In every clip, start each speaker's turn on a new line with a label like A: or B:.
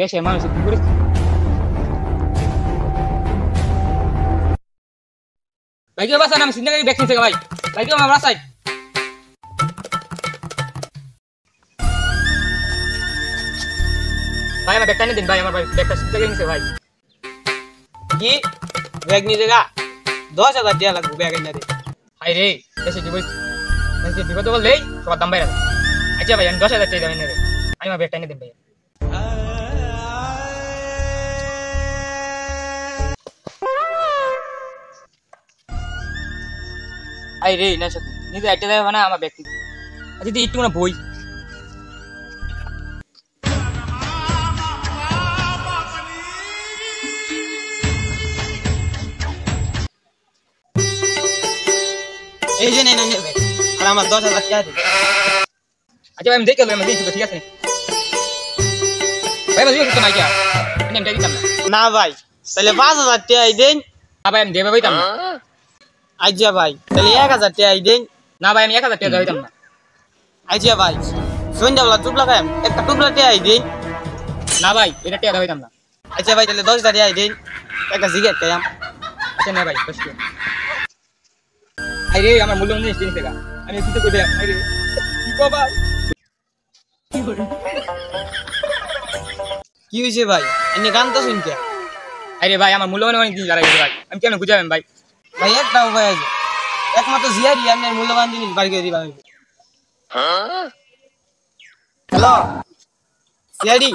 A: দেশের মানুষের কি করেছে ভাই কেউ বাসায় আমি সিন্দাগাড়ি ব্যাগ নিতে ভাই ভাই কেউ আমার বাসায় ভাই আমার ব্যাগটা নিয়ে দিন ভাই আমার ভাই ব্যাগটা সিন্দাগাড়ি নিতে ভাই
B: কি ব্যাগ নিয়ে জায়গা 10,000 টাকা লাগবে ব্যাগ এনে দে
A: হাই রে দেশে কি বলছিস দেশে বিপদ বললেই সবার দাম বাইরে আচ্ছা ভাই আমি 10,000 টাকা দাম এনে দেব আমি আমার ব্যাগটা নিয়ে দিন ভাই আই রে না সত্যি নিজে একটা দেবে না আমার ব্যক্তি যদি একটু না বই
B: এই যে নেন ব্যাগ আর আমার 10,000 টাকা দে
A: আচ্ছা ভাই আমি দেখে আমি দিচ্ছি ঠিক আছে ভাই বুঝিস তো মাইকা আমি এটা দিতাম
B: না ভাই তাহলে 5,000 টাকা দেন
A: না ভাই আমি দেবে বইতাম না
B: আইজা ভাই তাহলে 1,000 টাকা দেন
A: না ভাই আমি 1000 টাকা দিতাম না
B: আইজা ভাই সন্ধ্যাবেলা টুপ লাগাম একটা টুপলা টাকা দেন
A: না ভাই এটা টাকা দিতাম না
B: আচ্ছা ভাই তাহলে 10,000 টাকা দেন একটা সিগারেট খাইম
A: আচ্ছা না ভাই কষ্ট আই রে আমার মূল্যবান জিনিস কিনতে গা আমি কিছু কই দিলাম আই রে কি বাবা
B: কি হইছে ভাই এনে গান তো শুনতে
A: আই রে ভাই আমার মূল্যবান অনেক জিনিস হারাই গেছে ভাই আমি কেন বুঝাবেন ভাই
B: ভাই একটা উপায় আছে একমাত্র জিয়ারি আপনার মূল্যবান জিনিস বাড়ি করে দিবা হ্যালো জিয়ারি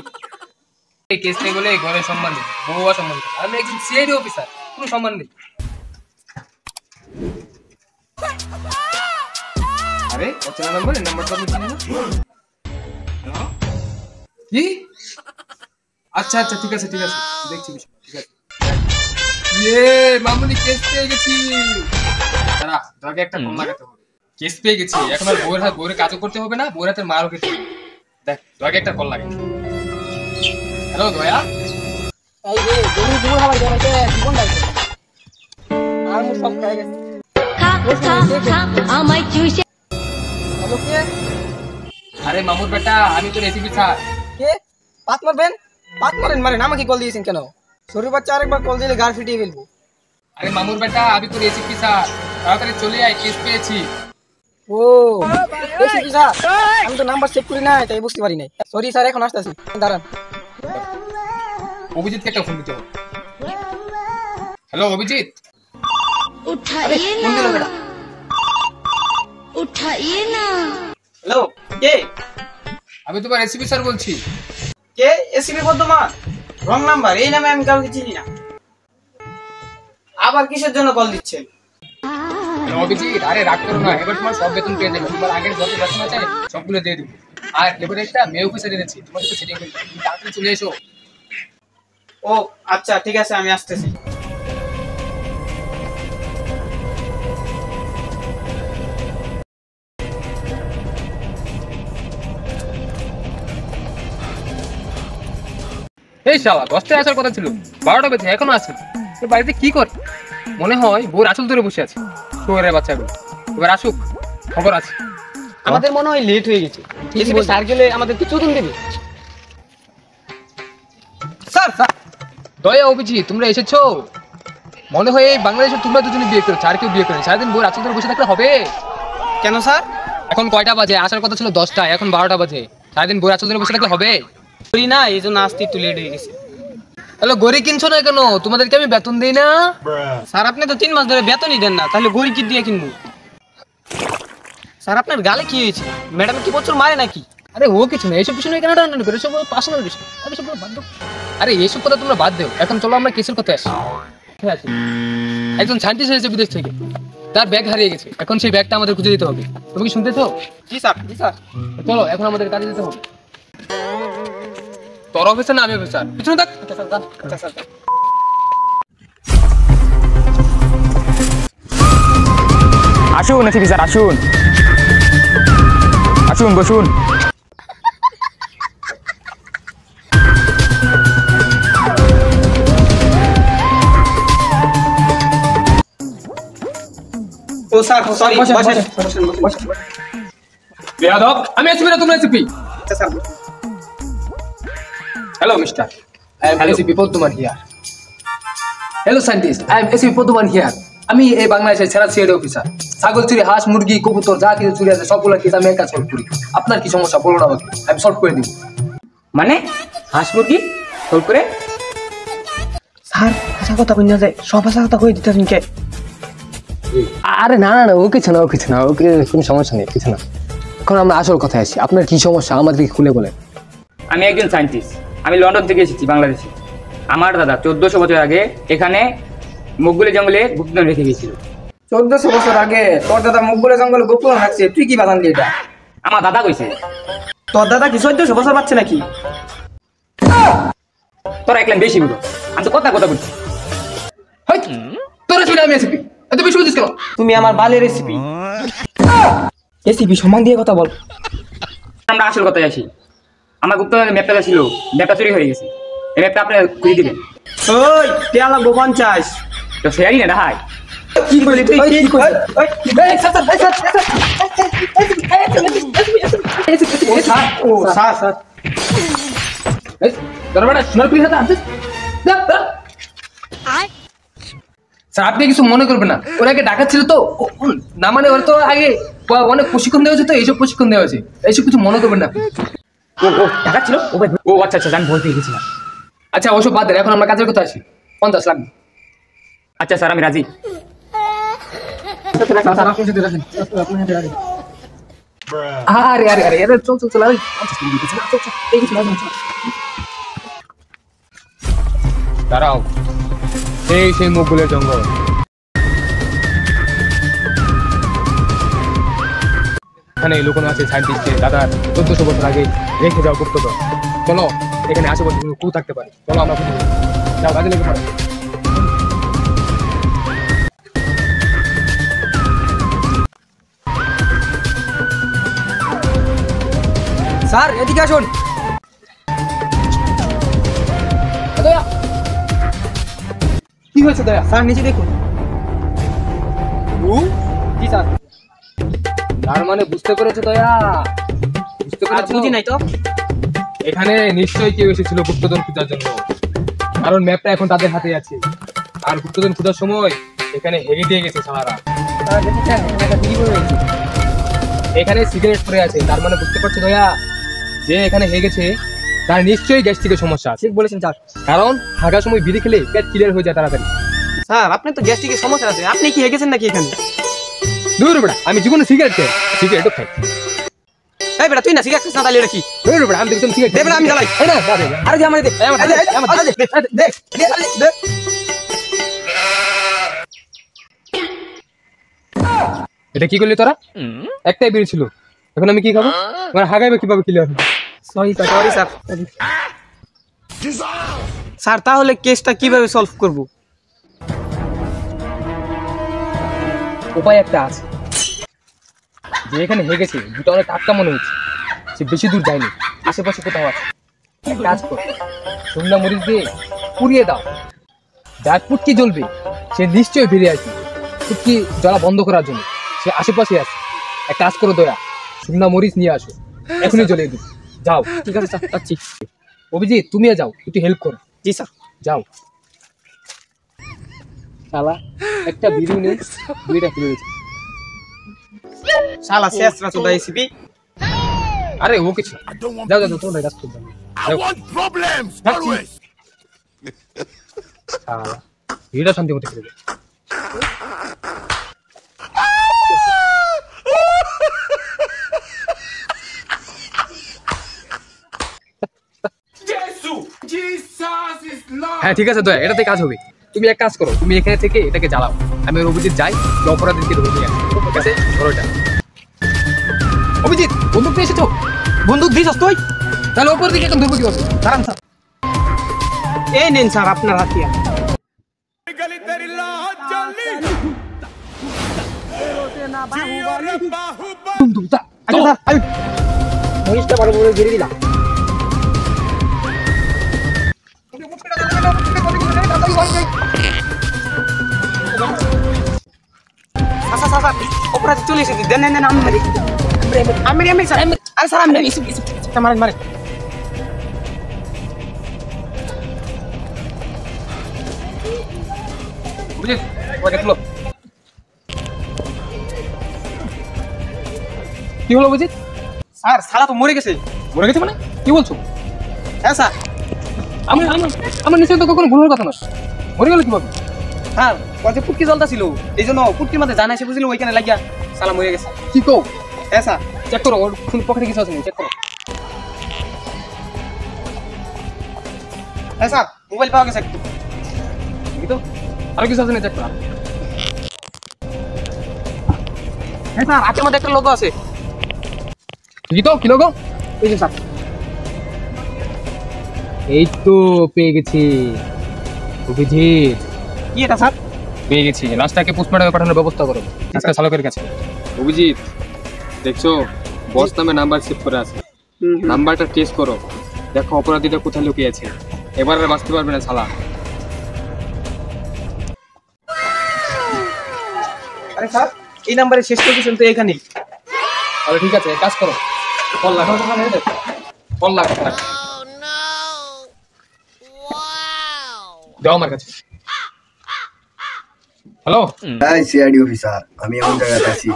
A: এই কেস নেই বলে ঘরে সম্মান নেই বউয়া সম্মান নেই আমি একজন সিআইডি অফিসার কোনো সম্মান নেই আরে অচেনা নাম্বার এই নাম্বারটা আপনি চিনেন না কি আচ্ছা আচ্ছা ঠিক আছে দেখছি বিষয় ঠিক আছে মামুনি কেস পেয়ে গেছি দাঁড়া তোকে একটা ফোন লাগাতে হবে কেস পেয়ে গেছি এখন আর বউয়ের কাজও করতে হবে না বউয়ের হাতের মারও খেতে হবে দেখ তোকে একটা কল লাগে হ্যালো দয়া
B: এই রে গরু গরু খাবার দেওয়াতে জীবন লাগবে আর মুখ সব খাই গেছে
C: আমায় চুষে
B: হ্যালো কে
A: আরে মামুর বেটা আমি তো রেসিপি স্যার
B: কে পাত মারেন মারেন আমাকে কল দিয়েছেন কেন সরু বাচ্চা আরেকবার কল দিলে গার ফিটিয়ে ফেলবো
A: আরে মামুর বেটা আমি তো রেসিপি স্যার তাড়াতাড়ি চলে আয় কেস পেয়েছি
B: ও এসি স্যার আমি তো নাম্বার সেভ করি না তাই বুঝতে পারি নাই সরি স্যার এখন আসতেছি দাঁড়ান
A: অভিজিৎকে একটা ফোন দিতে হবে হ্যালো অভিজিৎ
C: উঠাইয়ে না উঠাইয়ে না
B: হ্যালো কে
A: আমি তোমার রেসিপি স্যার বলছি
B: কে এসিবি বর্ধমান রং নাম্বার এই নামে আমি কাউকে চিনি না আবার কিসের জন্য কল দিচ্ছেন
A: অভিজিৎ আরে রাগ করো না এবার তোমার সব বেতন পেয়ে যাবে তোমার আগের যত বেতন আছে সবগুলো দিয়ে দেবো আর এবারে একটা মেয়ে অফিসার এনেছি তোমার সাথে সেটিং করতে তুমি তাড়াতাড়ি চলে এসো
B: ও আচ্ছা ঠিক আছে আমি আসতেছি
A: এই শালা 10টায় আসার কথা ছিল 12টা বেজে এখনো আসে তো বাড়িতে কি কর মনে হয় বউর আঁচল ধরে বসে আছে শোয়ারের বাচ্চাগুলো এবার আসুক খবর আছে
B: আমাদের মনে হয় লেট হয়ে গেছে এসিবি স্যার গেলে আমাদের কি চুদন দেবে
A: স্যার দয়া অভিজিৎ তোমরা এসেছো মনে হয় এই বাংলাদেশে তোমরা দুজনে বিয়ে করেছো আর কেউ বিয়ে করেনি সারাদিন বউর আঁচল ধরে বসে থাকলে হবে
B: কেন স্যার
A: এখন কয়টা বাজে আসার কথা ছিল 10টা এখন 12টা বাজে সারাদিন বউর আঁচল ধরে বসে থাকলে হবে
B: করি না এই জন্য আসতে একটু লেট হয়ে গেছে
A: তাহলে গড়ি কিনছো না কেন তোমাদেরকে আমি বেতন দেই না
B: স্যার আপনি তো 3 মাস ধরে বেতনই দেন না তাহলে গড়ি কি দিয়ে কিনবো স্যার আপনার গালে কি হয়েছে ম্যাডাম কি বছর মারে নাকি
A: আরে ও কিছু না এইসব কিছু নিয়ে কেন টানাটানি করে সব পার্সোনাল বিষয় আরে সব বাদ দাও আরে এইসব কথা তোমরা বাদ দাও এখন চলো আমরা কেসের কথা আসি ঠিক আছে একজন সায়েন্টিস্ট এসেছে বিদেশ থেকে তার ব্যাগ হারিয়ে গেছে এখন সেই ব্যাগটা আমাদের খুঁজে দিতে হবে তুমি কি শুনতেছো
B: জি স্যার
A: চলো এখন আমাদের কাজে যেতে হবে তোর অফিসার না আমি অফিসার পিছনে থাক
B: আচ্ছা স্যার
D: আসুন এসিপি স্যার আসুন আসুন বসুন
B: ও স্যার সরি বসেন
A: বেয়াদব আমি এসপি না তোমরা এসপি
B: আচ্ছা sir
A: Hello, mister. I am SCP Podduman here. Hello, scientist. I am SCP Podduman here. আমি এই বাংলাদেশের সেরা সিআইডি অফিসার। ছাগল চুরি, হাঁস, মুরগি, কবুতর যা কিছু চুরি আছে সবগুলো কেস আমি একা সলভ করি। আপনার কি সমস্যা বলুন আমাকে, আমি সলভ করে দিব।
D: মানে হাঁস মুরগি সলভ করে?
B: স্যার হাসা কথা কই না যায়, সব হাসা কথা কই দিতেছেন কে?
A: আরে না না না, ও কিছু না, ও কিছু না, ওকে কোনো সমস্যা নেই, কিছু না। এখন আমরা আসল কথায় আসি, আপনার কি সমস্যা আমাদেরকে খুলে বলেন।
D: আমি একজন সায়েন্টিস্ট, আমি লন্ডন থেকে এসেছি বাংলাদেশে। আমার দাদা 1400 বছর আগে এখানে মুগগুলি জঙ্গলে গুপ্তধন রেখে গিয়েছিল।
B: 1400 বছর আগে তোর দাদা মুগগুলো জঙ্গলে গোপন রাখছে, তুই কি বাদান এটা?
D: আমার দাদা কইছে।
B: তোর দাদা কি 1400 বছর পাচ্ছে নাকি?
D: তোরা একলাম বেশি বুঝো, আমি তো কথা বলছি।
A: হাই তোরা শুনে আমি এসিপি, এত বেশি বুঝিস কেন?
B: তুমি আমার বালের রেসিপি। এসিপি সম্মান দিয়ে কথা বল।
D: আমরা আসল কথায় আসি। আমার গুপ্তধনের ম্যাপটা ছিল, ম্যাপটা চুরি হয়ে গেছে। এই ম্যাপটা আপনি খুঁজে দিবেন।
B: ওই টিয়া লাগবো 50।
D: তো শেয়ারই না হাই।
B: কি বলি তুই? কি কইছিস? ও স্যার স্যার
A: এই তোরা বড় স্মার্ট প্লিজ হাতে আনছিস যা যা। স্যার আপনি কিছু মনে করবেন না, ওরা আগে ডাকা ছিল তো, না মানে ওরা তো আগে অনেক প্রশিক্ষণ দেওয়া হয়েছে, তো এইসব প্রশিক্ষণ দেওয়া হয়েছে, এইসব কিছু মনে করবেন না।
D: ও টাকা ছিল? ও আচ্ছা আচ্ছা, আমি বলতে গেছিলাম।
A: আচ্ছা ওসব বাদ দেন, এখন আমরা কাজের কথা আসি। 50 লাগবে।
D: আচ্ছা স্যার, আমি রাজি।
A: আরে আরে আরে আরে চল চল চল, আরে 50 টাকা দিতেছি না, চল চল এই কিছু লাগবে না। দাঁড়াও, সেই মুগগুলের জঙ্গল। এখানে লুকানো আছে সায়েন্টিস্টের দাদার 1400 বছর আগে রেখে যাওয়া গুপ্তধন। চলো, এখানে আশেপাশে কোনো ক্লু থাকতে পারে, চলো আমরা খুঁজে নিই। যাও কাজে লেগে পড়ো।
B: স্যার এদিকে আসুন।
A: দয়া, কি হয়েছে দয়া?
B: স্যার নিচে দেখুন। জি স্যার।
A: তার মানে বুঝতে পেরেছো দয়া? বুঝতে পেরেছো?
B: বুঝি নাই তো।
A: এখানে নিশ্চয়ই কেউ এসেছিল গুপ্তধন খোঁজার জন্য, কারণ ম্যাপটা এখন তাদের হাতে আছে। আর গুপ্তধন খোঁজার সময় এখানে হেগে দিয়ে গেছে সাহারা।
B: স্যার দেখেছেন এখানে একটা বিড়ি পড়ে রয়েছে।
A: এখানে সিগারেট পড়ে আছে, তার মানে বুঝতে পারছো দয়া, যে এখানে হেগেছে তার নিশ্চয়ই গ্যাস্ট্রিকের সমস্যা আছে।
B: ঠিক বলেছেন স্যার।
A: কারণ হাগার সময় বিড়ি খেলে পেট ক্লিয়ার হয়ে যায় তাড়াতাড়ি।
B: স্যার আপনি তো গ্যাস্ট্রিকের সমস্যা আছে, আপনি কি হেগেছেন নাকি এখানে?
A: দূর বেটা, আমি জীবনে সিগারেট খাই, সিগারেটও খাই।
B: এই বেটা তুই না সিগারেট খাস না, তাহলে এটা কি?
A: দূর বেটা, আমি দেখতাম সিগারেট।
B: দে বেটা, আমি জ্বালাই।
A: এই না দে দে।
B: আরে যে আমারে দে।
A: এই আমার দে, এই আমার দে।
B: দে দে।
A: এটা কি করলি তোরা? একটাই বিড়ি ছিল, এখন আমি কি খাবো? আমার হাগাইবে কিভাবে ক্লিয়ার হবে?
B: Sorry sir, sorry sir. Sir তাহলে কেসটা কিভাবে সলভ করব?
A: উপায় একটা আছে, যে এখানে হেগেছে দুটো অনেক টাটকা মনে হচ্ছে, সে বেশি দূর যায়নি, আশেপাশে কোথাও আছে। এক কাজ কর, শুকনা মরিচ দিয়ে পুড়িয়ে দাও, যার ফুটকি জ্বলবে সে নিশ্চয়ই ফিরে আসবে। ফুটকি জ্বলা বন্ধ করার জন্য সে আশেপাশে আছে। এক কাজ করো দয়া, শুকনা মরিচ নিয়ে আসো, এখনই জ্বলিয়ে দিই। যাও।
B: ঠিক আছে স্যার, যাচ্ছি।
A: অভিজিৎ তুমিও যাও, একটু হেল্প করো।
B: জি স্যার।
A: যাও। শালা একটা বিড়ি নেই, বিড়িটা ফেলে দিয়েছে।
B: শালা শেষ রাসুদা এসিপি।
A: আরে ও কিছু না। যাও যাও তোমরা কাজ করবে। শালা বিড়িটা শান্তি মতো খেলে দে। হ্যাঁ ঠিক আছে দয়া, এটাতে কাজ হবে। তুমি এক কাজ করো, তুমি এখানে থেকে এটাকে জ্বালাও, আমি ওর অভিজিৎ যাই, অপরাধীকে ধরে নিয়ে আসি। ঠিক আছে, ধরো এটা। অভিজিৎ বন্দুক নিয়ে এসেছো?
B: বন্দুক দিছস তুই?
A: তাহলে ওপর দিকে এখন ধরবো কি হবে? দাঁড়ান স্যার।
B: এই নেন স্যার আপনার হাতিয়ার। আচ্ছা স্যার, আমি মরিচটা ভালো করে ঘিরে দিলাম। আচ্ছা স্যার, অপরাধী চলে এসেছে, দেন দেন আমি মারি। আমি স্যার, আরে স্যার আমি মারেন মারেন।
A: অভিজিৎ ওকে তুলো। কি হলো অভিজিৎ?
B: স্যার শালা তো মরে গেছে।
A: মরে গেছে মানে? কি বলছো?
B: হ্যাঁ স্যার।
A: আমার নিশ্চয় তো কখনো ভুল হওয়ার কথা না। মরে গেল কিভাবে?
B: স্যার ওর যে ফুটকি জলটা ছিল এই জন্য ফুটকির মধ্যে জানা এসে বুঝলো ওইখানে লাগিয়া শালা মরে গেছে।
A: কি কও?
B: হ্যাঁ স্যার।
A: চেক করো ওর পকেটে কিছু আছে নাকি, চেক করো।
B: হ্যাঁ স্যার মোবাইল পাওয়া গেছে একটু।
A: দেখি তো আর কিছু আছে না, চেক করো।
B: হ্যাঁ স্যার হাতের মধ্যে একটা লোগো আছে।
A: দেখি তো কি লোগো?
B: এই যে স্যার।
A: এই তো পেয়ে গেছি অভিজিৎ,
B: কি এটা স্যার?
A: পেয়ে গেছি। লাশটাকে পোস্টমর্টমে পাঠানোর ব্যবস্থা করো আজকে চালকের কাছে।
E: অভিজিৎ দেখছো বস নামে নাম্বার সেভ করে আছে, নাম্বারটা টেস্ট করো, দেখো অপরাধীটা কোথায় লুকিয়ে আছে। এবার আর বাঁচতে পারবে না শালা।
B: আরে স্যার এই নাম্বারে শেষ লোকেশন তো এখানেই।
A: তাহলে ঠিক আছে, কাজ করো। ফোন লাগাও, ফোন লাগাও, দাও আমার কাছে। হ্যালো,
F: হ্যাঁ সিআইডি অফিসার, আমি এমন জায়গাতে আছি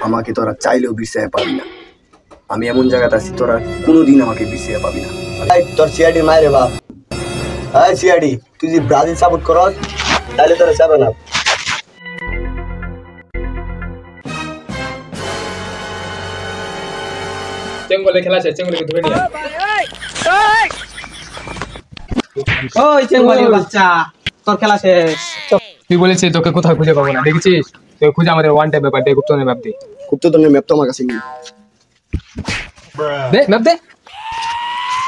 F: আমাকে তোরা চাইলেও বিরসায় পাবি না। আমি এমন জায়গাতে আছি তোরা কোনোদিন আমাকে বিরসায় পাবি না। তোর সিআইডি মায়ের বাপ। হ্যাঁ সিআইডি, তুই যদি ব্রাজিল সাপোর্ট করস তাহলে তোরা যাবে না।
A: চেঙ্গলে খেলা আছে, চেঙ্গলকে ধরে নিয়ে
B: ওই চেঙ্গুয়ালির বাচ্চা তোর খেলা শেষ।
A: তুই বলেছিস তোকে কোথাও খুঁজে পাবো না, দেখেছিস? তুই খুঁজে আমাদের ওয়ান টাইম ব্যাপার দে, গুপ্তনের ম্যাপ দে।
F: গুপ্তধনের ম্যাপটা আমার কাছে নেই।
A: দে ম্যাপ দে।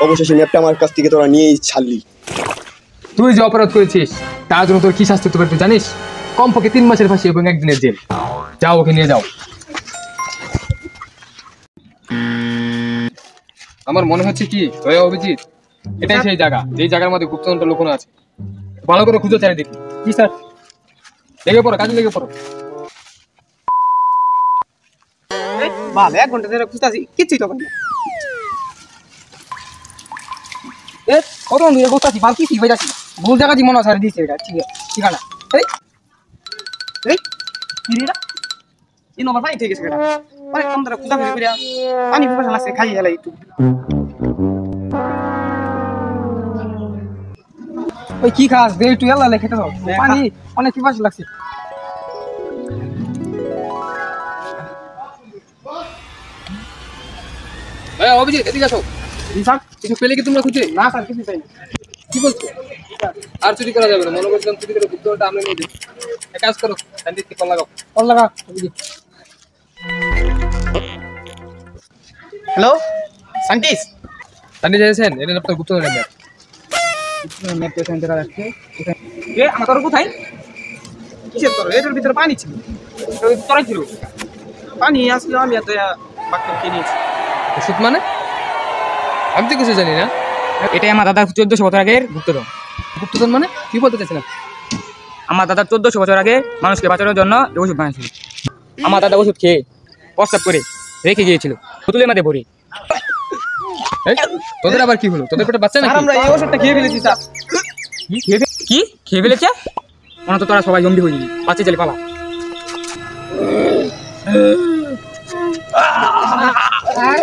F: অবশেষে ম্যাপটা আমার কাছ থেকে তোরা নিয়েই ছাড়লি।
A: তুই যে অপরাধ করেছিস তার জন্য তোর কি শাস্তি হতে পারে তুই জানিস? কমপক্ষে 3 মাসের ফাঁসি এবং 1 দিনের জেল। যাও ওকে নিয়ে যাও।
E: আমার মনে হচ্ছে কি দয়া অভিজিৎ, এটাই সেই জায়গা যেই জায়গার মধ্যে গুপ্তধনটা লুকোনো আছে।
A: ভালো করে খুঁজে চাই দেখি।
B: কি স্যার?
A: লেগে পড়ো, কাজে লেগে পড়ো।
B: বাবা 1 ঘন্টা ধরে খুঁজতাছি কিচ্ছুই তো পাই না। এ কত দূরে খুঁজতাছি বাল কি হয়ে যাচ্ছে। ভুল জায়গা দি মনে হয় দিছে এটা। ঠিক আছে ঠিকানা। এই এই কি রে এটা? এই নম্বর পাই ঠিক আছে এটা। আরে কম ধরে খুঁজা করিয়া পানি পিপাসা লাগছে খাই হেলাই একটু। ওই কি খাস দে একটু এলা লেখে তো পানি অনেক পিপাসা লাগছে।
A: হ্যাঁ অভিজিৎ এদিকে আসো।
B: স্যার
A: কিছু পেলে কি তোমরা খুঁজে?
B: না স্যার কিছু চাই না।
A: কি বলছো? আর চুরি করা যাবে না, মনে করছিলাম চুরি করে গুপ্তধনটা আমরা নিয়ে যাই। এক কাজ করো, শান্তিতে কল লাগাও।
B: কল লাগা। Hello scientist.
A: জানি যাচ্ছেন এটা আপনার গুপ্তধনের ম্যাপ।
B: ম্যাপ পেছন দেখা যাচ্ছে। এ আমার তোর কোথায়? কিসের তোর? এটার ভিতরে পানি ছিল। তোরাই ছিল পানি আসলে আমি এত বাক্য কিনেছি।
A: ওষুধ মানে? আমি তো কিছু জানি না।
D: এটাই আমার দাদার 1400 বছর আগের গুপ্তধন।
A: গুপ্তধন মানে কি বলতে চাইছিলাম?
D: আমার দাদা 1400 বছর আগে মানুষকে বাঁচানোর জন্য এই ওষুধ বানিয়েছিল। আমার দাদা ওষুধ খেয়ে প্রস্রাব করে রেখে গিয়েছিল বোতলের মধ্যে ভরে।
A: এই, তোদের আবার কি হলো? তোদের পেটে বাচ্চা
B: আর
A: নাকি?
B: আমরা এই ওষুধটা খেয়ে ফেলেছি স্যার।
D: কি খেয়ে ফেলেছে? মনে তো তোরা সবাই জম্বি হয়ে যাবি, বাচ্চা ছেলে পালা।
B: আর